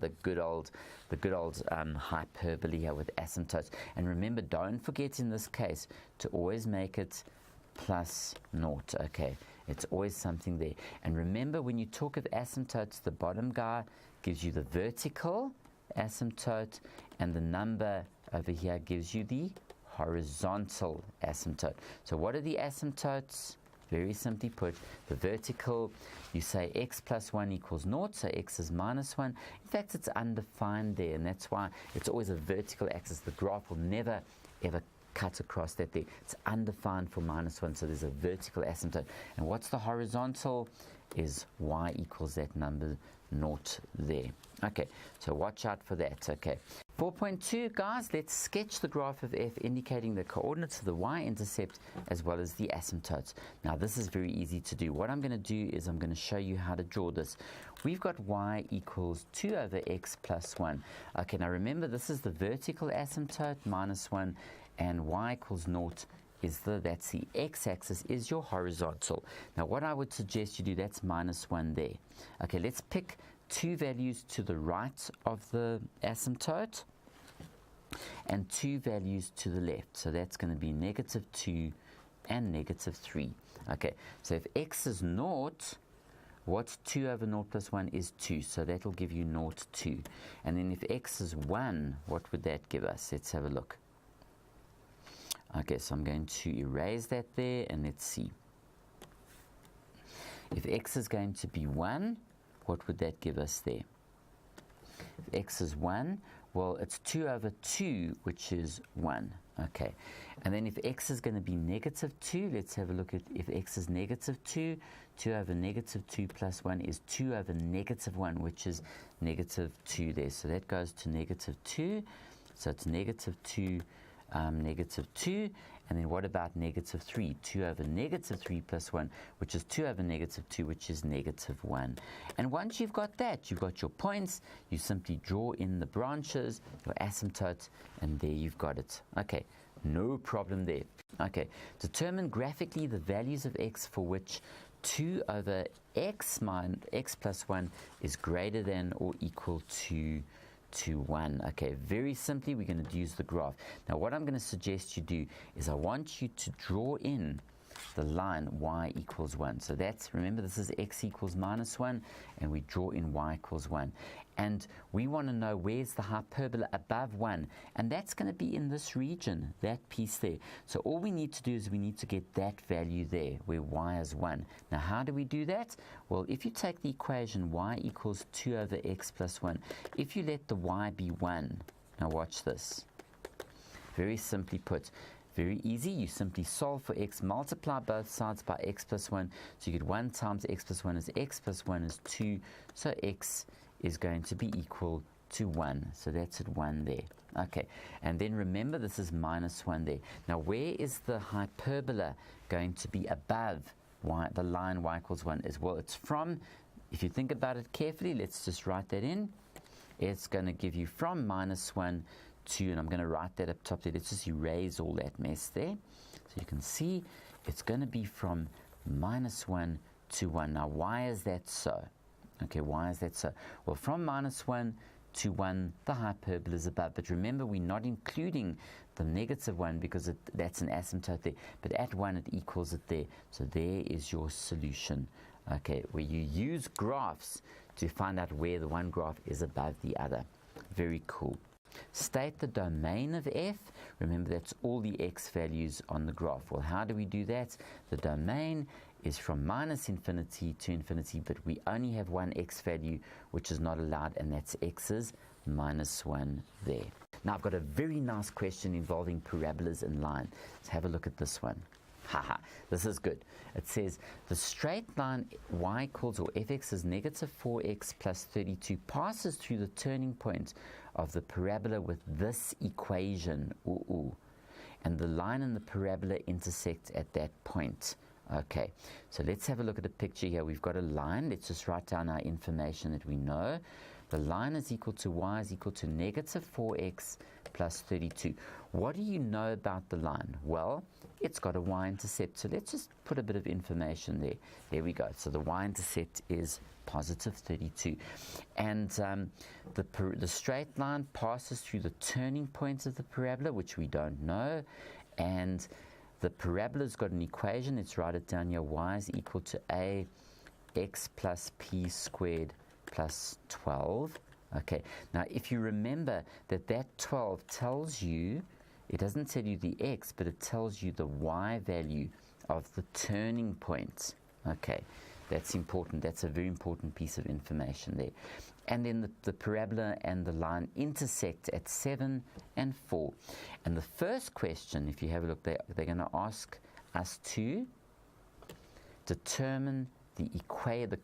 the good old hyperbole here with asymptotes. And remember, don't forget in this case to always make it plus naught. Okay, it's always something there. And remember, when you talk of asymptotes, the bottom guy gives you the vertical asymptote, and the number over here gives you the horizontal asymptote. So what are the asymptotes? Very simply put, the vertical, you say x plus 1 equals naught, so x is minus 1. In fact, it's undefined there, and that's why it's always a vertical axis. The graph will never ever cut across that there. It's undefined for minus 1, so there's a vertical asymptote. And what's the horizontal? Is y equals that number naught there. Okay, so watch out for that. Okay, 4.2, guys, let's sketch the graph of f indicating the coordinates of the y-intercept as well as the asymptotes. Now this is very easy to do. What I'm going to do is I'm going to show you how to draw this. We've got y equals 2 over x plus 1. Okay, now remember, this is the vertical asymptote, minus 1, and y equals naught is that's the x-axis, is your horizontal. Now what I would suggest you do, that's minus 1 there. Okay, let's pick two values to the right of the asymptote and two values to the left. So that's going to be negative 2 and negative 3. Okay, so if x is naught, what's 2 over naught plus 1 is 2, so that will give you naught 2. And then if x is 1, what would that give us? Let's have a look. Okay, so I'm going to erase that there, and let's see. If x is going to be 1, what would that give us there? If x is 1, well, it's 2 over 2, which is 1. Okay, and then if x is going to be negative 2, let's have a look at if x is negative 2, 2 over negative 2 plus 1 is 2 over negative 1, which is negative 2 there. So that goes to negative 2, so it's negative 2, negative 2, and then what about negative 3? 2 over negative 3 plus 1, which is 2 over negative 2, which is negative 1. And once you've got that, you've got your points, you simply draw in the branches, your asymptotes, and there you've got it. Okay, no problem there. Okay, determine graphically the values of x for which 2 over x minus x plus 1 is greater than or equal to 1. Okay, very simply, we're going to use the graph. Now what I'm going to suggest you do is I want you to draw in the line y equals 1. So that's, remember, this is x equals minus 1, and we draw in y equals 1. And we want to know where's the hyperbola above 1, and that's going to be in this region, that piece there. So all we need to do is we need to get that value there, where y is 1. Now how do we do that? Well, if you take the equation y equals 2 over x plus 1, if you let the y be 1, now watch this. Very simply put, very easy, you simply solve for x, multiply both sides by x plus 1, so you get 1 times x plus 1 is x plus 1 is 2, so x is going to be equal to 1, so that's at 1 there. Okay, and then remember, this is minus 1 there. Now where is the hyperbola going to be above y, the line y equals 1 as well? It's from, if you think about it carefully, let's just write that in. It's going to give you from minus 1 to, and I'm going to write that up top there. Let's just erase all that mess there. So you can see it's going to be from minus 1 to 1. Now why is that so? Okay, why is that so? Well, from minus 1 to 1, the hyperbola is above. But remember, we're not including the negative 1 because that's an asymptote there. But at 1, it equals it there. So there is your solution. Okay, where you use graphs to find out where the one graph is above the other. Very cool. State the domain of f. Remember, that's all the x values on the graph. Well, how do we do that? The domain is from minus infinity to infinity, but we only have one x value which is not allowed, and that's x is minus 1 there. Now I've got a very nice question involving parabolas in line. Let's have a look at this one. Haha, this is good. It says the straight line y equals, or fx is negative 4x plus 32 passes through the turning point of the parabola with this equation, and the line and the parabola intersect at that point. Okay, so let's have a look at the picture here. We've got a line. Let's just write down our information that we know. the line is equal to y is equal to negative 4x plus 32. What do you know about the line? Well, it's got a y-intercept, so let's just put a bit of information there. There we go. So the y-intercept is positive 32. And the straight line passes through the turning points of the parabola, which we don't know. And the parabola's got an equation. Let's write it down here. Y is equal to ax plus p squared plus 12. Okay, now if you remember that 12 tells you, it doesn't tell you the x, but it tells you the y value of the turning point. Okay, that's important. That's a very important piece of information there. And then the parabola and the line intersect at 7 and 4. And the first question, if you have a look, they're going to ask us to determine the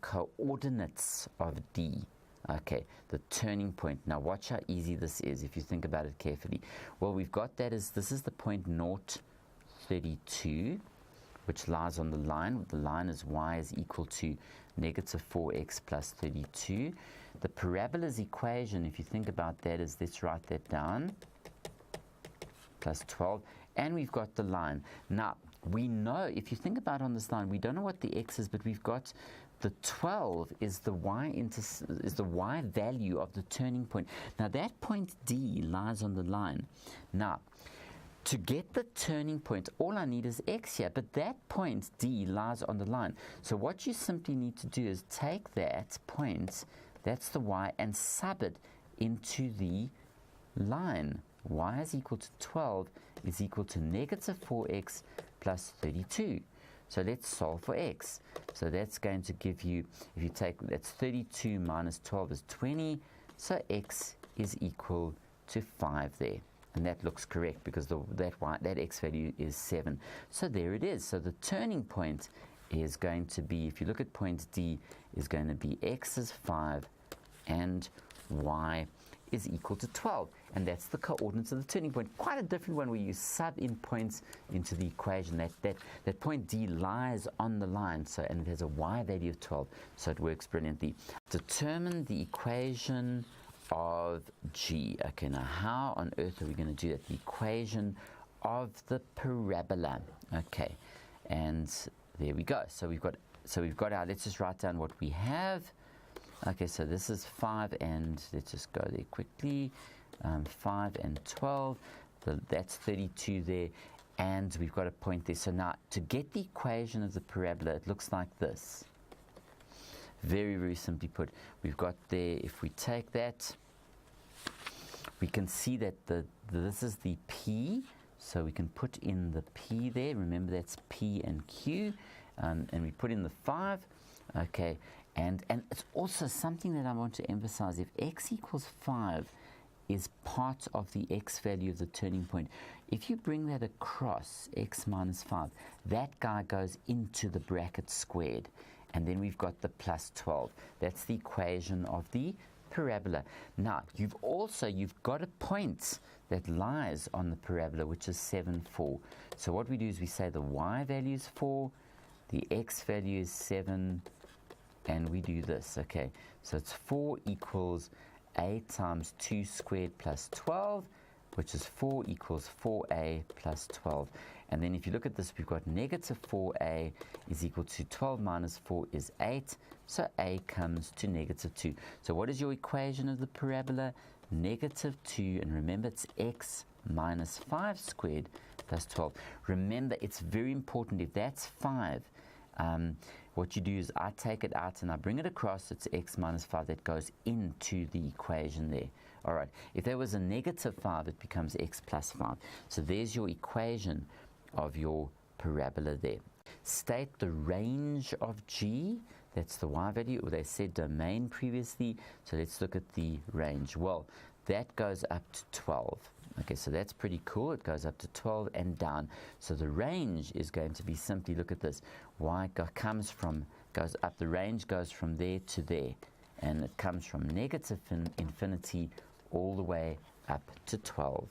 coordinates of D. Okay, the turning point. Now watch how easy this is if you think about it carefully. Well, we've got that as, this is the point 0, 32, which lies on the line. The line is y is equal to negative 4x plus 32. The parabola's equation, if you think about that, is, let's write that down, plus 12. And we've got the line. Now, we know, if you think about on this line, we don't know what the x is, but we've got the 12 is the y value of the turning point. Now that point D lies on the line. Now, to get the turning point, all I need is x here, but that point D lies on the line. So what you simply need to do is take that point, that's the y, and sub it into the line. Y is equal to 12 is equal to negative 4x plus 32. So let's solve for x. So that's going to give you, if you take, that's 32 minus 12 is 20. So x is equal to 5 there. And that looks correct because that x value is 7. So there it is. So the turning point is going to be, if you look at point D, is going to be x is 5 and y is equal to 12. And that's the coordinates of the turning point. Quite a different one where you sub in points into the equation. That point D lies on the line, so, and it has a y value of 12, so it works brilliantly. Determine the equation of G. Okay, now how on earth are we going to do that? The equation of the parabola. Okay, and there we go. So we've got our, let's just write down what we have. Okay, so this is 5 and, let's just go there quickly, 5 and 12, that's 32 there, and we've got a point there. So now, to get the equation of the parabola, it looks like this. Very, very simply put, we've got there, if we take that, we can see that this is the P, so we can put in the P there. Remember, that's P and Q, and we put in the 5, okay. And it's also something that I want to emphasize. If x equals 5 is part of the x value of the turning point, if you bring that across, x minus 5, that guy goes into the bracket squared. And then we've got the plus 12. That's the equation of the parabola. Now, you've got a point that lies on the parabola, which is 7, 4. So what we do is we say the y value is 4, the x value is 7, and we do this, okay? So it's 4 equals a times 2 squared plus 12, which is 4 equals 4a plus 12. And then if you look at this, we've got negative 4a is equal to 12 minus 4 is 8. So a comes to negative 2. So what is your equation of the parabola? Negative 2, and remember it's x minus 5 squared plus 12. Remember, it's very important, if that's 5, what you do is I take it out and I bring it across, it's x minus 5 that goes into the equation there. All right, if there was a negative 5, it becomes x plus 5. So there's your equation of your parabola there. State the range of G, that's the y value, or they said domain previously, so let's look at the range. Well, that goes up to 12. Okay, so that's pretty cool. It goes up to 12 and down. So the range is going to be simply, look at this, y goes up, the range goes from there to there, and it comes from negative infinity all the way up to 12.